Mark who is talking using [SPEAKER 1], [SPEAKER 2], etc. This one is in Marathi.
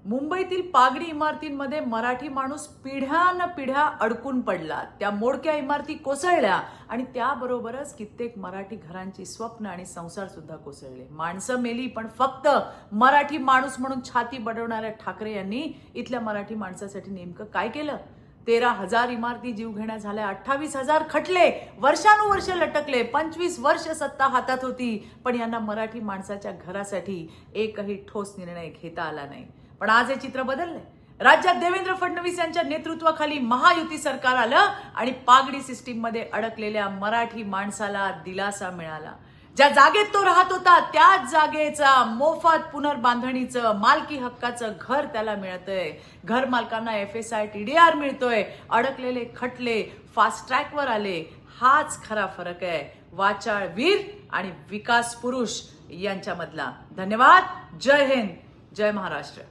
[SPEAKER 1] मुंबईतील पागडी इमारतींमध्ये मराठी माणूस पिढ्यानपिढ्या अडकून पडला। त्या मोडक्या इमारती कोसळल्या आणि त्याबरोबरच कित्येक मराठी घरांची स्वप्न आणि संसार सुद्धा कोसळले। माणसं मेली, पण फक्त मराठी माणूस म्हणून छाती बडवणाऱ्या ठाकरे यांनी इथल्या मराठी माणसासाठी नेमकं काय केलं? 13,000 इमारती जीवघेण्या झाल्या, 28,000 खटले वर्षानुवर्ष लटकले, 25 वर्ष सत्ता हातात होती, पण यांना मराठी माणसाच्या घरासाठी एकही ठोस निर्णय घेता आला नाही। पण आज हे चित्र बदललंय। राज्यात देवेंद्र फडणवीस यांच्या नेतृत्वाखाली महायुती सरकार आलं आणि पागडी सिस्टीम मध्ये अडकलेल्या मराठी माणसाला दिलासा मिळाला। ज्या जागेत तो राहत होता त्याच जागेचा मोफत पुनर्बांधणीचं मालकी हक्काचं घर त्याला मिळतंय। घर मालकांना FSI TDR मिळतोय। अडकलेले खटले फास्ट ट्रॅकवर आले। हाच खरा फरक आहे वाचाळ वीर आणि विकास पुरुष यांच्यामधला। धन्यवाद। जय हिंद, जय महाराष्ट्र।